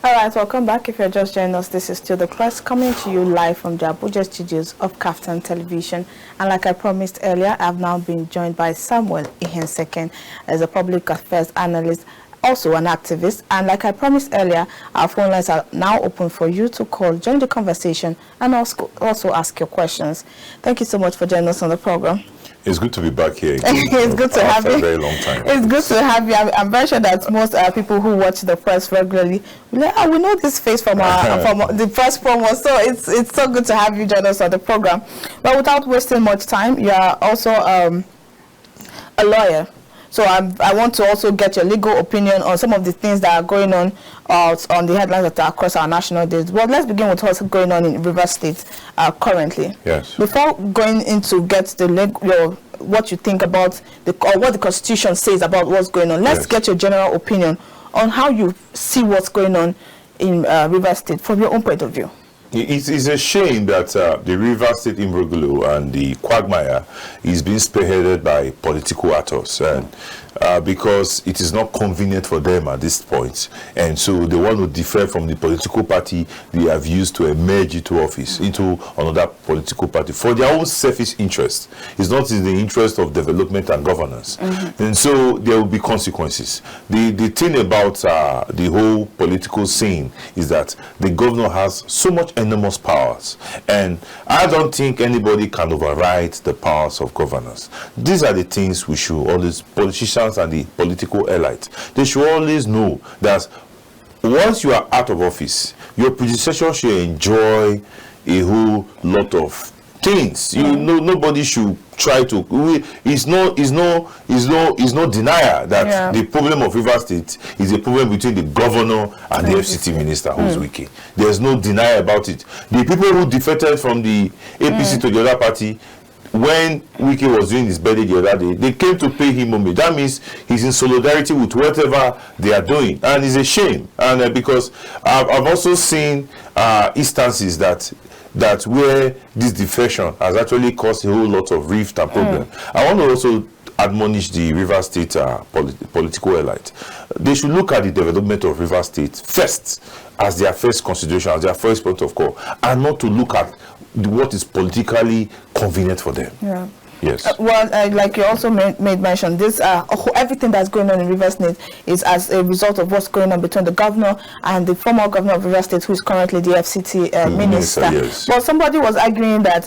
All right, welcome back. If you're just joining us, this is Still the Press, coming to you live from the Abuja studios of KAFTAN Television. And like I promised earlier, I've now been joined by Samuel Ihiebseken as a public affairs analyst, also an activist. And like I promised earlier, our phone lines are now open for you to call, join the conversation, and also ask your questions. Thank you so much for joining us on the program. It's good to be back here. It's good to have you. After a very long time. It's good to have you. I'm very sure that most people who watch the press regularly will like, we know this face from the press promo. So it's so good to have you join us on the program. But without wasting much time, you are also a lawyer. So I want to also get your legal opinion on some of the things that are going on the headlines that are across our national days. Well, let's begin with what's going on in Rivers State currently. Yes. Before going into what you think about what the Constitution says about what's going on, let's get your general opinion on how you see what's going on in Rivers State from your own point of view. It's a shame that the Rivers State imbroglio and the quagmire is being spearheaded by political actors, and because it is not convenient for them at this point, and so they want to differ from the political party they have used to emerge into office, into another political party for their own selfish interest. It's not in the interest of development and governance, and so there will be consequences. The thing about the whole political scene is that the governor has so much enormous powers, and I don't think anybody can override the powers of governors. These are the things we should always, politicians and the political elite, they should always know that once you are out of office, your predecessor should enjoy a whole lot of things. Nobody should try to. It's no denier that the problem of Rivers State is a problem between the governor and the FCT minister who's wicked. There's no denial about it. The people who defected from the APC to the other party, when Wiki was doing his birthday the other day, they came to pay him homage. That means he's in solidarity with whatever they are doing, and it's a shame. And because I've also seen instances that where this defection has actually caused a whole lot of rift and problem. I want to also admonish the Rivers State political elite. They should look at the development of Rivers State first as their first consideration, as their first point of call, and not to look at what is politically convenient for them. Yeah. Yes. Like you also made mention, this everything that's going on in Rivers State is as a result of what's going on between the governor and the former governor of Rivers State, who is currently the FCT minister. Yes. But somebody was arguing that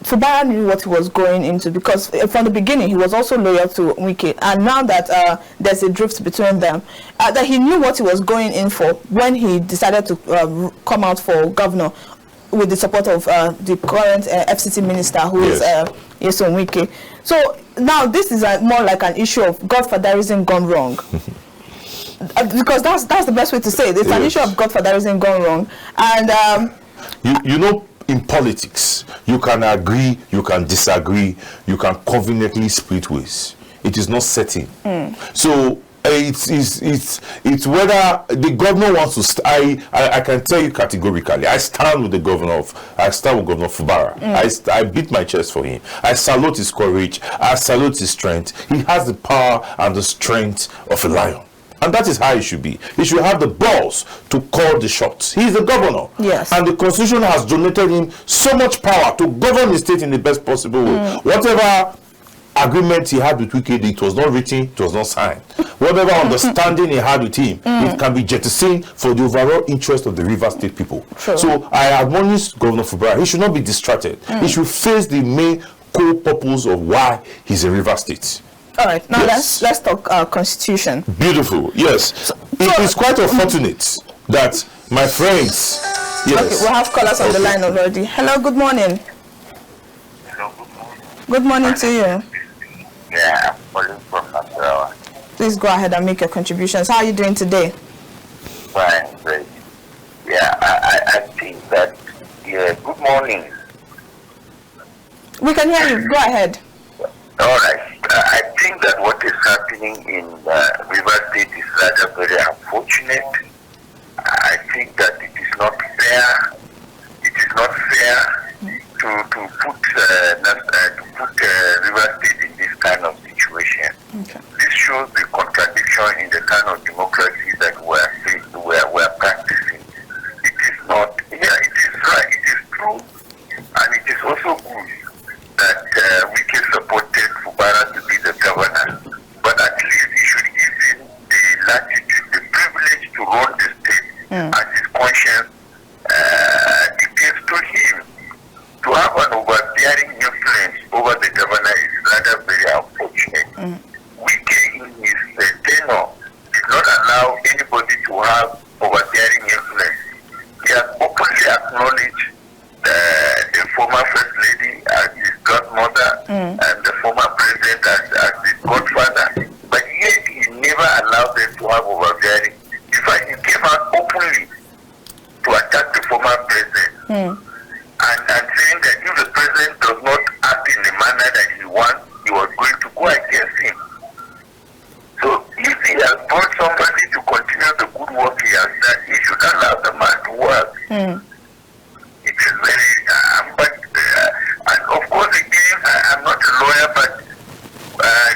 Fubara knew what he was going into, because from the beginning he was also loyal to Wike, and now that there's a drift between them, that he knew what he was going in for when he decided to come out for governor with the support of the current FCT minister, who is Yeson Wike. So now this is more like an issue of godfatherism gone wrong. Because that's the best way to say it. It's an issue of godfatherism gone wrong. And you know, in politics, you can agree, you can disagree, you can conveniently split ways. It is not certain. So it's whether the governor wants to. I can tell you categorically, I stand with Governor Fubara. I beat my chest for him. I salute his courage. I salute his strength. He has the power and the strength of a lion. And that is how it should be. He should have the balls to call the shots. He is the governor. Yes. And the Constitution has donated him so much power to govern the state in the best possible way. Whatever agreement he had with Wike, it was not written, it was not signed. Whatever understanding he had with him, it can be jettisoned for the overall interest of the Rivers State people. Sure. So I admonish Governor Fubara, he should not be distracted. He should face the main core purpose of why he's in Rivers State. All right, now let's talk Constitution. Beautiful, yes. It is quite unfortunate that my friends. Yes. Okay, we'll have callers on the line already. Hello, good morning. Hello, good morning. Good morning to you. Yeah, I'm calling from Sandra. Please go ahead and make your contributions. How are you doing today? Fine, great. Yeah, I think that, good morning. We can hear you. Go ahead. All right. I think that what is happening in Rivers State is rather very unfortunate. I think that it is not fair. It is not fair to put Rivers State in this kind of situation. Okay. This shows the contradiction in the kind of democracy that we're run the state as his conscience dictates to him. To have an overbearing influence over the governor is rather very unfortunate. Wike, in his tenure, did not allow anybody to have overbearing influence. He has openly acknowledged the former First Lady as his godmother and the former President as his godfather, but yet he never allowed them to have overbearing. In fact, he came out openly to attack the former President. And saying that if the president does not act in the manner that he wants, he was going to go against him. So if he has brought somebody to continue the good work he has done, he should allow the man to work. It is very, and of course again, I'm not a lawyer, but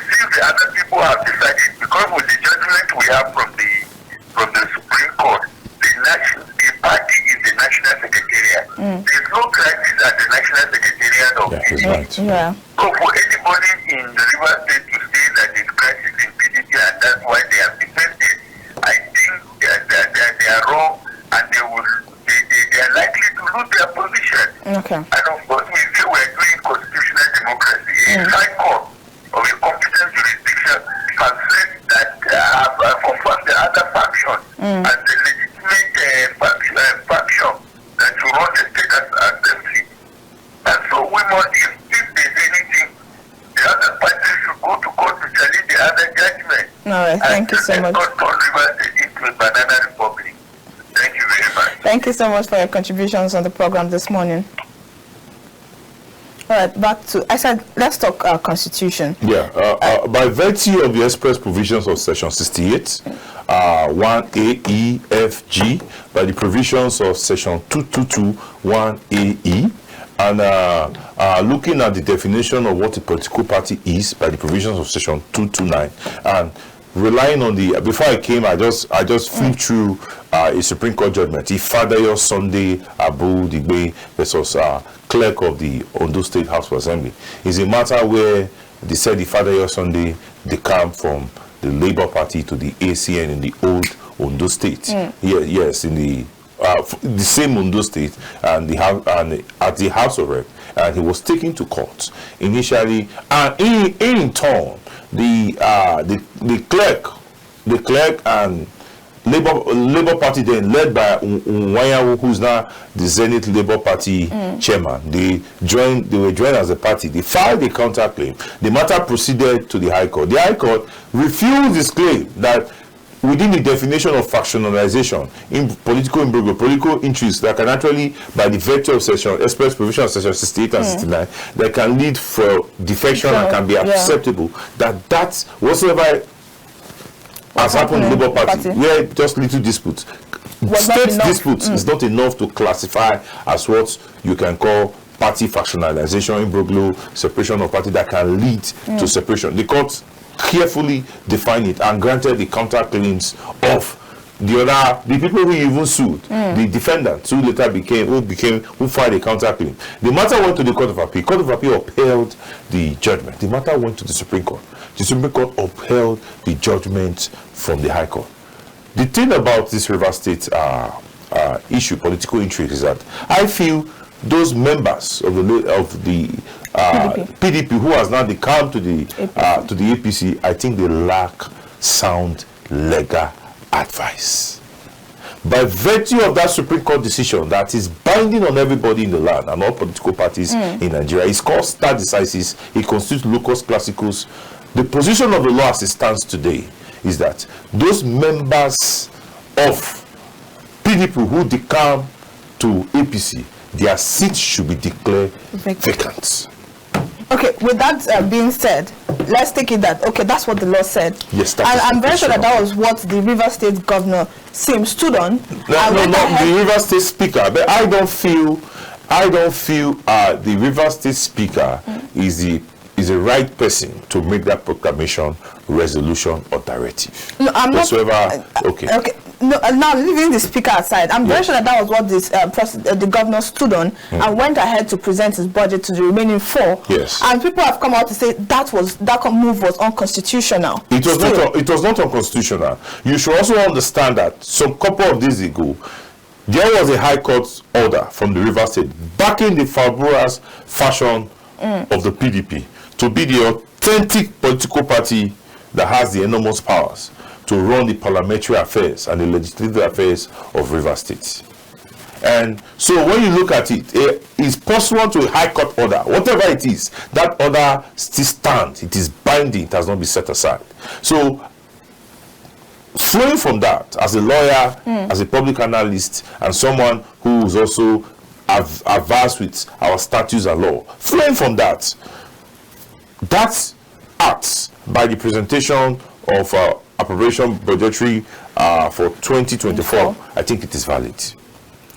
since the other people have decided, because with the judgment we have from the Supreme Court, the party is the National Secretariat. There's no crisis at the National Secretariat of PDP. So for anybody in the River State to say that there's crisis in PDP and that's why they have defended, I think they are wrong, and they are likely to lose their position. And of course, we say we are doing constitutional democracy. A high court of a competent jurisdiction has said that have confirmed the other faction as the legitimate faction that should run the state assembly. And so we must, if there's anything, the other parties should go to court to challenge the other judgment. All right, thank you so much. Into a banana republic. Thank you very much. Thank you so much for your contributions on the program this morning. All right, back to, I said, let's talk constitution. By virtue of the express provisions of Section 68, 1A, E, F, G, by the provisions of Section 222, 1A, E, and looking at the definition of what a political party is by the provisions of Section 229, and relying on the, before I came, I just flipped through a Supreme Court judgment, Ifadayo Sunday Abu Digbe versus clerk of the Ondo State House of Assembly. It's a matter where they said Ifadayo Sunday, they come from the Labour Party to the ACN in the old Ondo State. Yes, in the same Ondo State, and at the House of Rep, and he was taken to court initially, and in turn, the clerk and Labour Party then led by Nwayawu, who's now the Zenith Labour Party chairman. They were joined as a party. They filed a counterclaim. The matter proceeded to the High Court. The High Court refused this claim that within the definition of factionalization in political imbroglio, political interests that can actually, by the virtue of Section express provision of Section 68 and 69, that can lead for defection and can be acceptable, that's whatsoever has happened in the Labour Party, where just little disputes. State disputes is not enough to classify as what you can call party factionalization, imbroglio, separation of party that can lead to separation. The court carefully defined it and granted the counterclaims of the people who even sued, the defendants who later who filed a counterclaim. The matter went to the Court of Appeal. Court of Appeal upheld the judgment. The matter went to the Supreme Court. The Supreme Court upheld the judgment from the High Court. The thing about this River State issue, political interest, is that I feel those members of the PDP who has now come to the APC, I think they lack sound legal advice. By virtue of that Supreme Court decision that is binding on everybody in the land and all political parties in Nigeria, it's called stare decisis. It constitutes locus classicus. The position of the law as it stands today is that those members of PDP who decamp to APC, their seats should be declared vacant. Okay, with that being said, let's take it that, okay, that's what the law said. Yes, and I'm very sure that was what the River State governor stood on. No, the River State speaker. But I don't feel the River State speaker is the right person to make that proclamation, resolution, or directive. No, I'm not. Okay. now leaving the speaker aside, I'm very sure that was what this the governor stood on and went ahead to present his budget to the remaining 4. Yes. And people have come out to say that move was unconstitutional. It was not unconstitutional. You should also understand that some couple of days ago, there was a High Court order from the River State backing the fabulous fashion of the PDP to be the authentic political party that has the enormous powers to run the parliamentary affairs and the legislative affairs of River State. And so when you look at it, it's pursuant to a High Court order. Whatever it is, that order still stands. It is binding. It has not been set aside. So flowing from that, as a lawyer, as a public analyst, and someone who is also averse with our statutes and law, flowing from that, that acts by the presentation of appropriation budgetary for 2024, I think it is valid.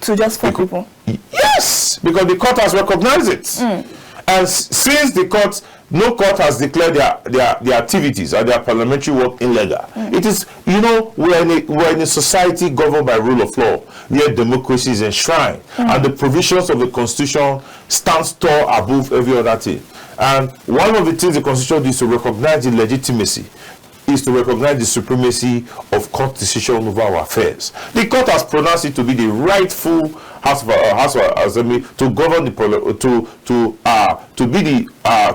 To just 4 people? Yes, because the court has recognized it. And since the court, no court has declared their activities or their parliamentary work illegal. It is, we're in a society governed by rule of law, where democracy is enshrined, and the provisions of the Constitution stand tall above every other thing. And one of the things the Constitution is to recognize the legitimacy, is to recognize the supremacy of court decision over our affairs. The court has pronounced it to be the rightful House of Assembly to govern the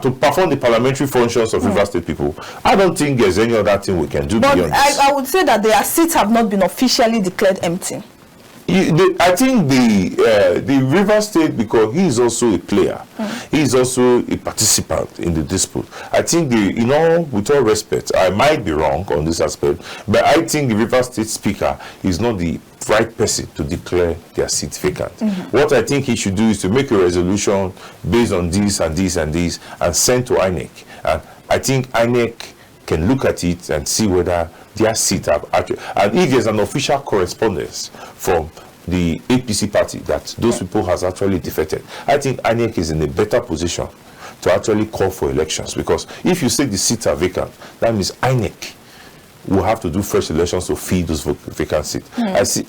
to perform the parliamentary functions of River State people. I don't think there's any other thing we can do beyond this. I would say that their seats have not been officially declared empty. I think the River State, because he is also a player, he is also a participant in the dispute. I think with all respect, I might be wrong on this aspect, but I think the River State Speaker is not the right person to declare their seat vacant. What I think he should do is to make a resolution based on this and this and this and send to INEC. And I think INEC can look at it and see whether their seat have actually, and if there's an official correspondence from the APC party that those people has actually defected, I think INEC is in a better position to actually call for elections, because if you say the seats are vacant, that means INEC will have to do fresh elections to fill those vacant seats.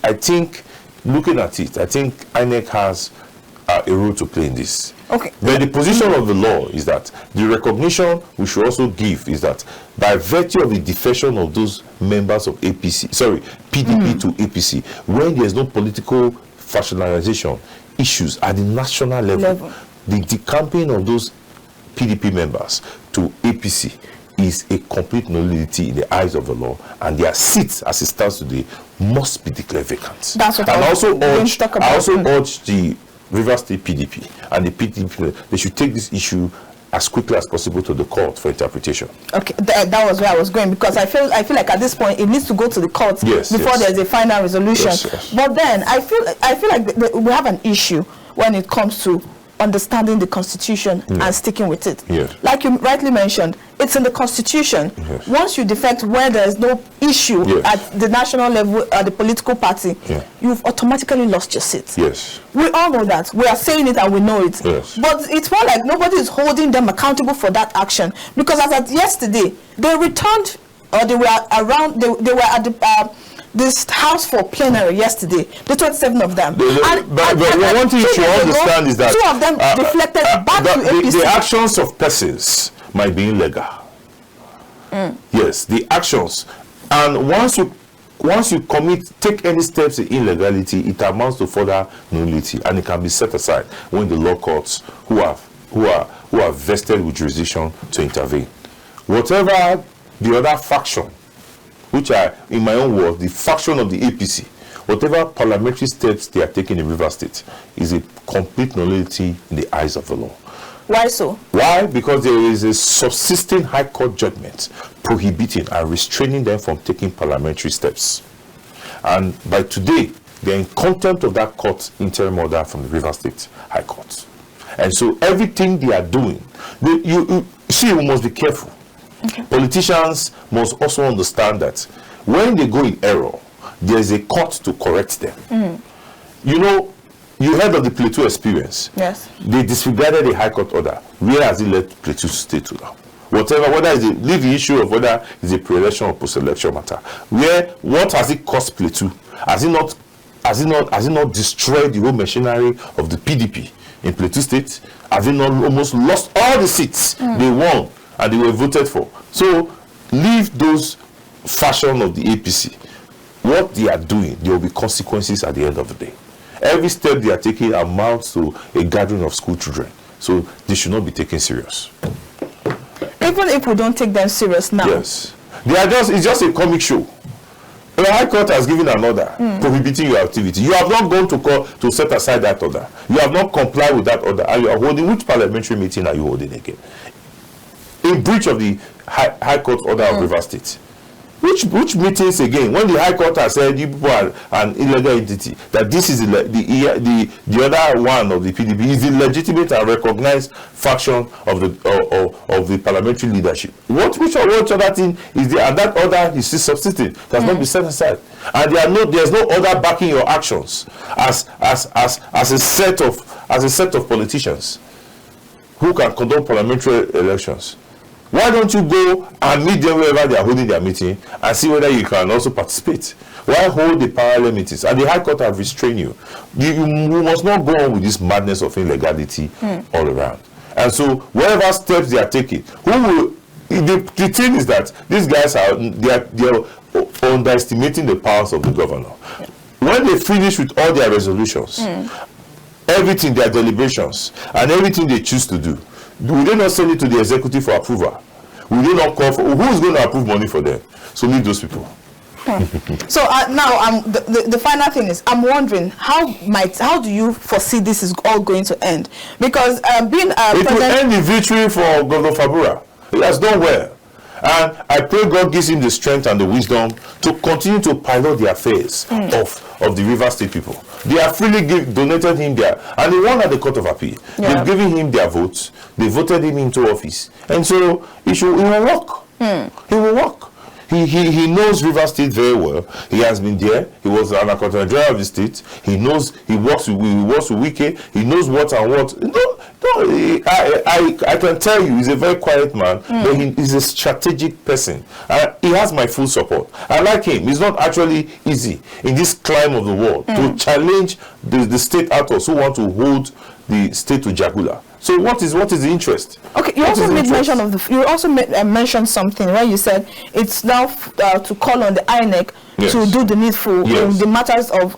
I think, looking at it, I think INEC has a role to play in this. Okay. But the position of the law is that the recognition we should also give is that by virtue of the defection of those members of PDP to APC, when there's no political factionalization issues at the national level, the decamping of those PDP members to APC is a complete nullity in the eyes of the law, and their seats, as it stands today, must be declared vacant. That's what I also urge the River State PDP and the PDP, they should take this issue as quickly as possible to the court for interpretation. Okay, that was where I was going, because I feel like at this point it needs to go to the court before there's a final resolution. Yes. But then I feel like we have an issue when it comes to understanding the Constitution and sticking with it. Yes. Like you rightly mentioned, it's in the Constitution. Yes. Once you defect where there is no issue at the national level, at the political party, you've automatically lost your seat. Yes. We all know that. We are saying it and we know it. Yes. But it's more like nobody is holding them accountable for that action. Because as of yesterday, they returned, or they were around, they were at the this house for plenary yesterday, the 27 of them. But one thing you should understand is that 2 of them deflected back to APC. The actions of persons might be illegal. Yes, the actions. And once you take any steps in illegality, it amounts to further nullity, and it can be set aside when the law courts who are vested with jurisdiction to intervene. Whatever the other faction, which are, in my own words, the faction of the APC, whatever parliamentary steps they are taking in River State is a complete nullity in the eyes of the law. Why so? Why? Because there is a subsisting High Court judgment prohibiting and restraining them from taking parliamentary steps. And by today, they are in contempt of that court interim order from the River State High Court. And so everything they are doing, you must be careful. Okay. Politicians must also understand that when they go in error, there is a court to correct them. You heard of the Plateau experience. Yes. They disregarded the High Court order. Where has it led Plateau to stay to now? Leave the issue of whether it's a pre-election or post-election matter. What has it cost Plateau? Has it not destroyed the whole machinery of the PDP in Plateau State? Have they not almost lost all the seats they won and they were voted for? So leave those fashion of the APC. What they are doing, there will be consequences at the end of the day. Every step they are taking amounts to a gathering of school children. So they should not be taken serious. Even if we don't take them serious now. Yes. It's just a comic show. The High Court has given an order prohibiting your activity. You have not gone to court to set aside that order. You have not complied with that order. And you are holding, which parliamentary meeting are you holding again? In breach of the High Court order of Rivers State. Which meetings again? When the High Court has said you people are an illegal entity, that this is the other one of the PDP is the legitimate and recognized faction of the parliamentary leadership. Which other thing is there? And that order is still substituted. It has not been set aside. And there's no order backing your actions as a set of politicians who can conduct parliamentary elections. Why don't you go and meet them wherever they are holding their meeting and see whether you can also participate? Why hold the parallel meetings? And the High Court have restrained you. You must not go on with this madness of illegality all around. And so, whatever steps they are taking, the thing is that these guys are underestimating the powers of the governor. When they finish with all their resolutions, everything, their deliberations, and everything they choose to do, will they not send it to the executive for approval? Will they not call for who is going to approve money for them? So leave those people. So now the final thing is, I'm wondering how do you foresee this is all going to end? Because being it will end the victory for Governor Fabura. He has done well. And I pray God gives him the strength and the wisdom to continue to pilot the affairs of the Rivers State people. They have freely donated him there. And they won at the Court of Appeal. They've given him their votes. They voted him into office. And so he will work. He will work. He knows Rivers State very well. He has been there. He was an accountant general of the state. He knows. He works with Wike. He knows what and what. I can tell you, he's a very quiet man, but he's a strategic person. He has my full support. I like him. It's not actually easy in this climb of the world to challenge the state actors who want to hold the state to Jagula. So what is the interest? Okay, you also made mention of you also mentioned something where you said it's now to call on the INEC to do the needful in the matters of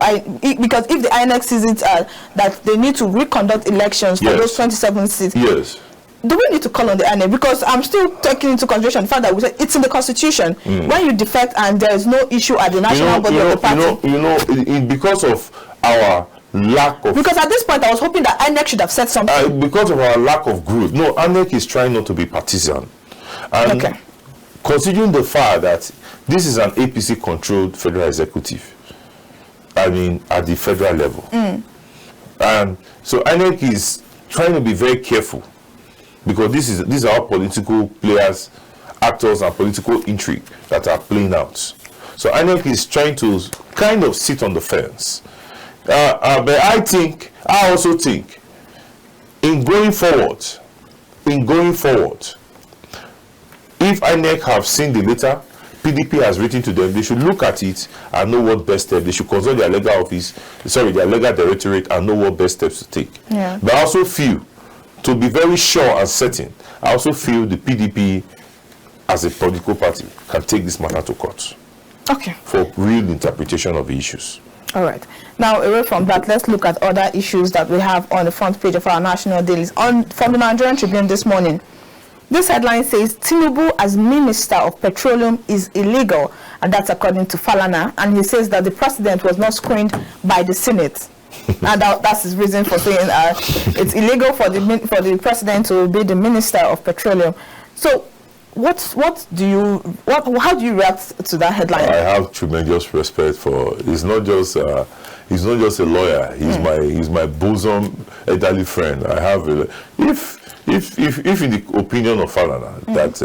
because if the INEC sees it that they need to reconduct elections for those 27 seats. Yes. Do we need to call on the INEC? Because I'm still taking into consideration the fact that we said it's in the constitution. When you defect and there is no issue at the national body of the party. Because of our lack of... Because at this point I was hoping that INEC should have said something. Because of our lack of growth. No, INEC is trying not to be partisan. And considering the fact that this is an APC-controlled federal executive, I mean, at the federal level. And so INEC is trying to be very careful because these are all political players, actors, and political intrigue that are playing out. So INEC is trying to kind of sit on the fence. But I also think, in going forward, if INEC have seen the letter PDP has written to them, they should look at it and know what best steps. They should consult their legal office, their legal directorate, and know what best steps to take. But I also feel, to be very sure and certain, I also feel the PDP, as a political party, can take this matter to court. For real interpretation of the issues. All right. Now, away from that, let's look at other issues that we have on the front page of our national dailies. From the Nigerian Tribune this morning, this headline says, Tinubu as Minister of Petroleum is illegal, and that's according to Falana. And he says that the president was not screened by the Senate. And that's his reason for saying it's illegal for the president to be the Minister of Petroleum. So, how do you react to that headline? I have tremendous respect for. He's not just a lawyer. He's my bosom elderly friend. I have if in the opinion of Falana that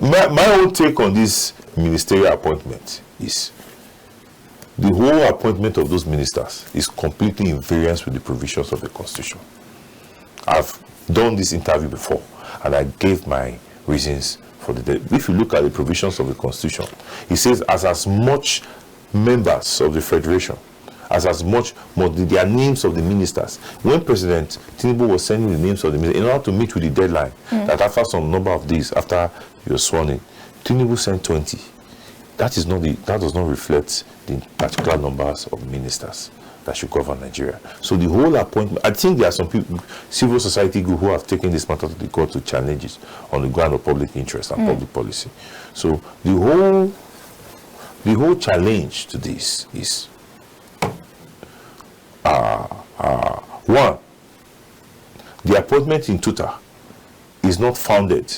my own take on this ministerial appointment is the whole appointment of those ministers is completely in variance with the provisions of the Constitution. I've done this interview before, and I gave my reasons for the. If you look at the provisions of the Constitution, it says as much members of the federation as much more their names of the ministers. When President Tinubu was sending the names of the ministers in order to meet with the deadline, that after some number of days after he was sworn in, Tinubu sent 20. That does not reflect the particular numbers of ministers that should govern Nigeria. So the whole appointment, I think there are some people, civil society group, who have taken this matter to the court to challenge it on the ground of public interest and public policy. So the whole challenge to this is one, the appointment in Tuta is not founded,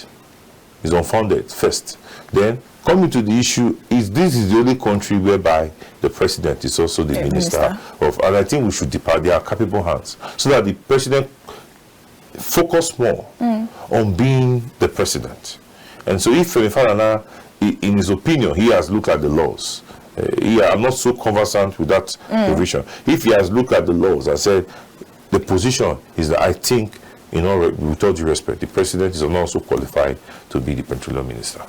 is unfounded first. Then coming to the issue is this is the only country whereby the president is also the minister of, and I think we should depart their capable hands so that the president focus more on being the president. And so if Falana, in his opinion, he has looked at the laws. I'm not so conversant with that provision. If he has looked at the laws and said the position is that I think, with all due respect, the president is not also qualified to be the petroleum minister.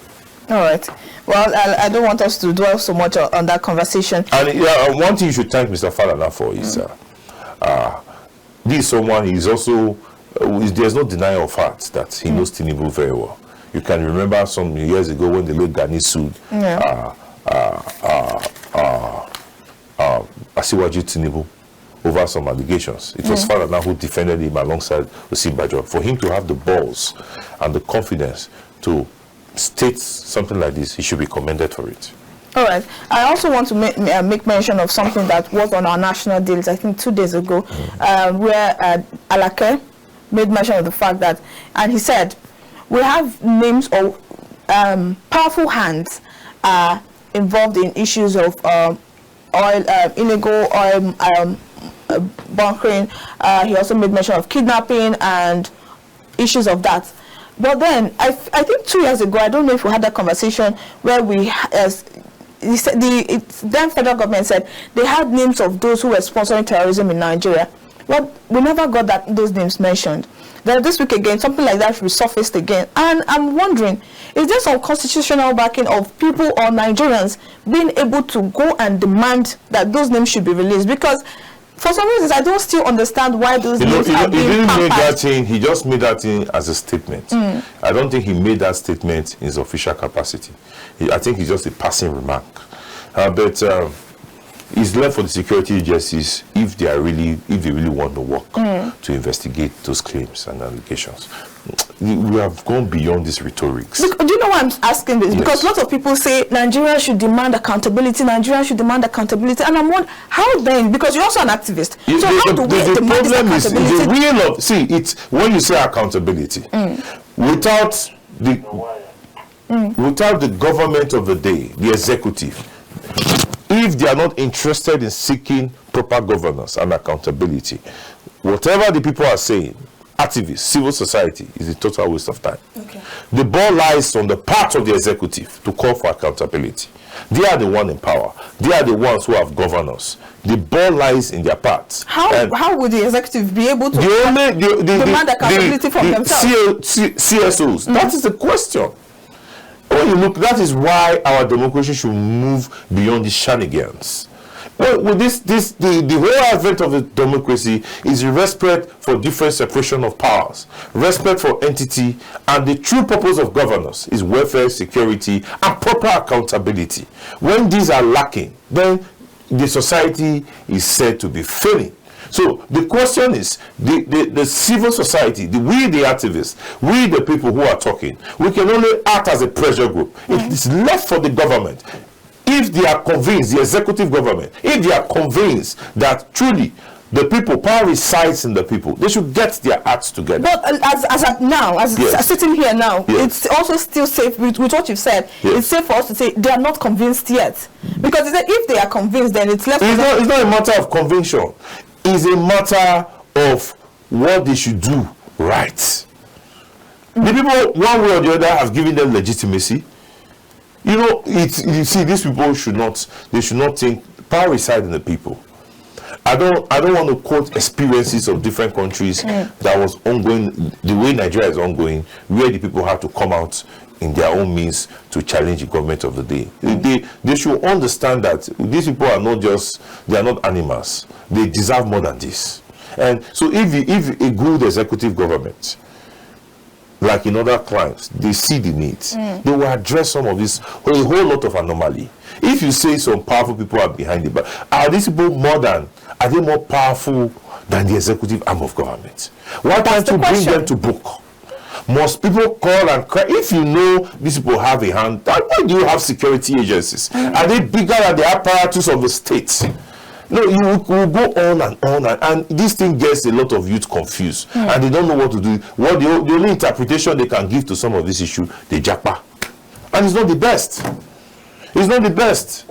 All right. Well, I don't want us to dwell so much on that conversation. And one thing you should thank Mr. Falana for is this is someone, he's also, there's no denial of fact that he knows Tinubu very well. You can remember some years ago when the late Gani sued Asiwaju Tinubu over some allegations. It was Falana who defended him alongside Osinbajo. For him to have the balls and the confidence to state something like this, he should be commended for it. All right. I also want to make mention of something that was on our national deals, I think 2 days ago, where Alake made mention of the fact that, and he said, we have names of powerful hands involved in issues of illegal oil bunkering. He also made mention of kidnapping and issues of that. But then, I think 2 years ago, I don't know if we had that conversation where the then federal government said they had names of those who were sponsoring terrorism in Nigeria. Well, we never got those names mentioned. Then this week again, something like that resurfaced again. And I'm wondering, is there some constitutional backing of people or Nigerians being able to go and demand that those names should be released? Because for some reasons, I don't still understand why those names are being didn't make that thing. He just made that thing as a statement. I don't think he made that statement in his official capacity. I think it's just a passing remark. But it's left for the security agencies if they really want to work to investigate those claims and allegations. We have gone beyond this rhetoric. Do you know why I'm asking this? Yes. Because lots of people say Nigeria should demand accountability. Nigeria should demand accountability, and I'm wondering how then? Because you're also an activist. So how do we demand this accountability? It's when you say accountability, without the government of the day, the executive, if they are not interested in seeking proper governance and accountability, whatever the people are saying, activists, civil society, is a total waste of time. Okay. The ball lies on the part of the executive to call for accountability. They are the one in power. They are the ones who have governance. The ball lies in their parts. How would the executive be able to demand accountability from themselves? CSOs. That is the question. When you look, that is why our democracy should move beyond the shenanigans. Well, with the whole advent of the democracy is respect for different separation of powers, respect for entity, and the true purpose of governance is welfare, security, and proper accountability. When these are lacking, then the society is said to be failing. So the question is, the civil society, we the activists, we the people who are talking, we can only act as a pressure group. It is left for the government. If they are convinced, the executive government, if they are convinced that truly the people, power resides in the people, they should get their acts together. But as sitting here now, it's also still safe with what you've said. It's safe for us to say they are not convinced yet. Because if they are convinced, then it's left. It's not a matter of conviction. It's a matter of what they should do right. The people, one way or the other, have given them legitimacy. You see, these people should not think power resides in the people. I don't want to quote experiences of different countries that was ongoing, the way Nigeria is ongoing, where the people had to come out in their own means to challenge the government of the day. They should understand that these people are not just, they are not animals. They deserve more than this. And so if a good executive government, like in other climes, they see the needs, they will address some of this, a whole lot of anomaly. If you say some powerful people are behind it, but are these people are they more powerful than the executive arm of government? Why can't you bring them to book? Must people call and cry? If you know these people have a hand, why do you have security agencies? Are they bigger than the apparatus of the state? No, you will go on and this thing gets a lot of youth confused, and they don't know what to do. What the only interpretation they can give to some of this issue, they japa, and it's not the best. It's not the best.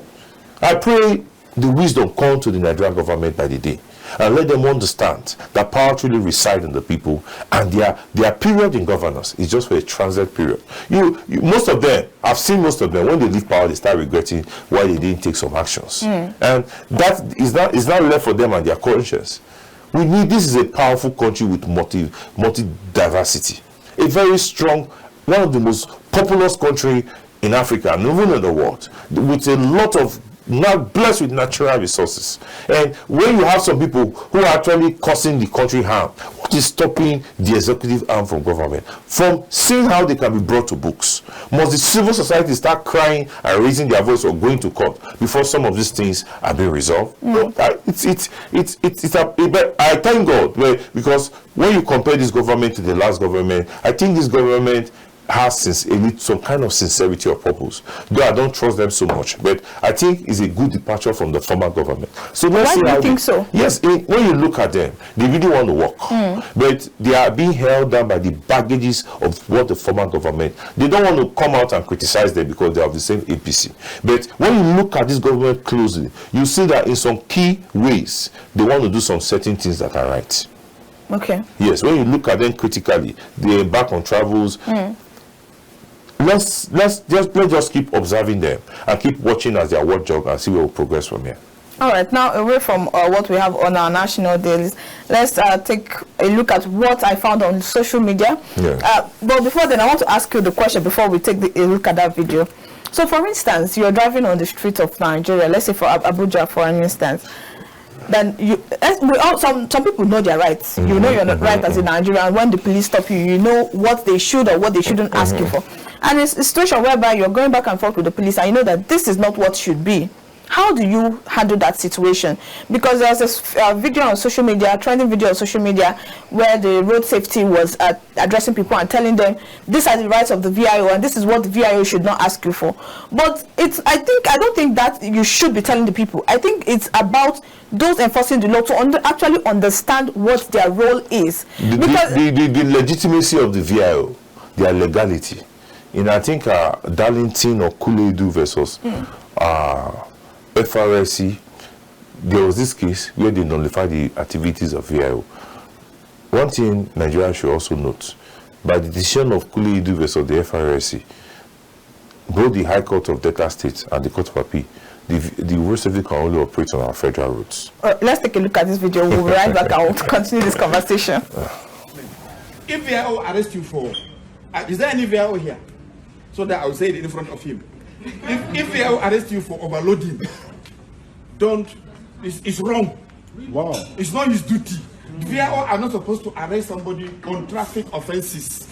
I pray the wisdom come to the Nigerian government by the day, and let them understand that power truly resides in the people, and their period in governance is just for a transient period. Most of them, I've seen most of them, when they leave power, they start regretting why they didn't take some actions. And that is not left for them and their conscience. This is a powerful country with multi-diversity. A very strong, one of the most populous country in Africa and even in the world, with a lot of, not blessed with natural resources. And when you have some people who are actually causing the country harm, what is stopping the executive arm from government from seeing how they can be brought to books? Must the civil society start crying and raising their voice or going to court before some of these things are being resolved? No, I thank God, because when you compare this government to the last government, I think this government has some kind of sincerity or purpose. Though I don't trust them so much, but I think it's a good departure from the former government. So let's see. Why do you think so? Yes, when you look at them, they really want to work, but they are being held down by the baggages of what the former government. They don't want to come out and criticize them because they have the same APC. But when you look at this government closely, you see that in some key ways they want to do some certain things that are right. Okay. Yes, when you look at them critically, they embark on travels. Let's just keep observing them and keep watching as their work jog and see where we'll progress from here. All right, now away from what we have on our national dailies, let's take a look at what I found on social media. Yeah. But before then, I want to ask you the question before we take a look at that video. So, for instance, you're driving on the streets of Nigeria, let's say for Abuja, for an instance. Then some people know their rights. You know you're not right as a Nigerian. When the police stop you, you know what they should or what they shouldn't ask you for. And it's a situation whereby you're going back and forth with the police and you know that this is not what should be. How do you handle that situation? Because there's this video on social media, trending video on social media, where the road safety was addressing people and telling them these are the rights of the VIO and this is what the VIO should not ask you for. But I don't think that you should be telling the people. I think it's about those enforcing the law to actually understand what their role is. The legitimacy of the VIO, their legality. I think Darlington or Kuledu versus FRSC, there was this case where they nullified the activities of VIO. One thing Nigeria should also note, by the decision of Kuledu versus the FRSC, both the High Court of Delta State and the Court of Appeal, the road safety can only operate on our federal roads. Let's take a look at this video. We'll be right back and we'll continue this conversation. If VIO arrests you for, is there any VIO here? So that I will say it in front of him. If VIO arrests you for overloading, it's wrong. Wow. It's not his duty. VIO are not supposed to arrest somebody on traffic offenses.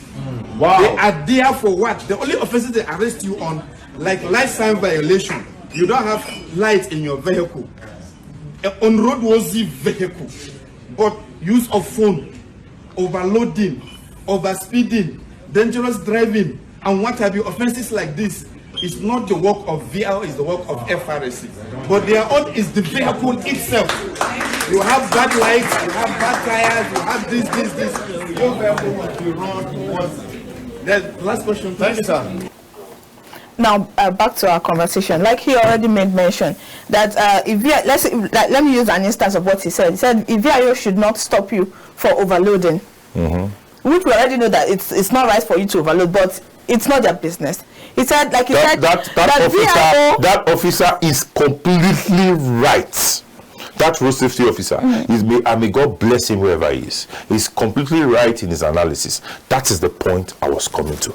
Wow. They are there for what? The only offenses they arrest you on, like light sign violation. You don't have light in your vehicle. On roadworthy vehicle. But use of phone, overloading, overspeeding, dangerous driving, and what have you, offenses like this is not the work of VIO, it's the work of FRSC. But their own is the vehicle itself. You have bad lights, you have bad tires, you have this. Your vehicle must be run once. The last question. Thank you, sir. Now back to our conversation. Like he already made mention that if let me use an instance of what he said. He said if VIO should not stop you for overloading, which we already know that it's not right for you to overload, but it's not their business. He said, like he said, that officer is completely right that road safety officer, may God bless him wherever he is. He's completely right in his analysis. That is the point I was coming to.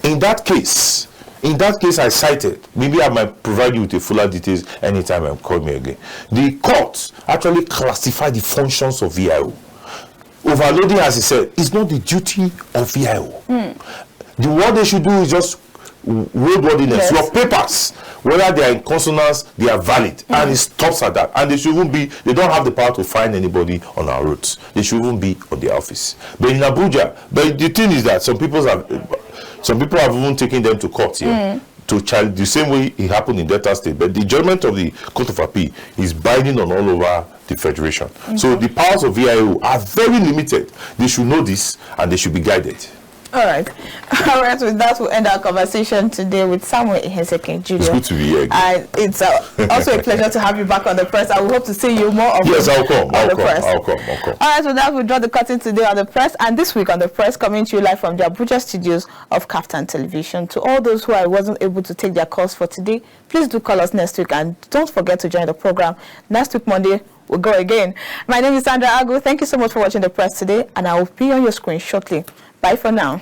In that case, I cited, maybe I might provide you with a fuller details anytime I'm calling me again. The court actually classified the functions of VIO. Overloading, as he said, is not the duty of VIO. What they should do is just roadworthiness. Your papers, whether they are in consonance, they are valid, and it stops at that. And they don't have the power to fine anybody on our roads. They shouldn't be on the office. But in Abuja, the thing is that some people have even taken them to court here. To child, the same way it happened in Delta State, but the judgment of the Court of Appeal is binding on all over the Federation. So the powers of VIO are very limited. They should know this and they should be guided. All right. With that, we'll end our conversation today with Samuel Ihiebseken Jr. It's good to be here again. It's also a pleasure to have you back on the press. I will hope to see you more often. Yes, I'll come. I'll come. All right, with that, we'll draw the curtain today on the press. And this week on the press, coming to you live from the Abuja studios of KAFTAN Television. To all those who I wasn't able to take their calls for today, please do call us next week. And don't forget to join the program. Next week, Monday, we'll go again. My name is Sandra. Thank you so much for watching the press today. And I will be on your screen shortly. Bye for now.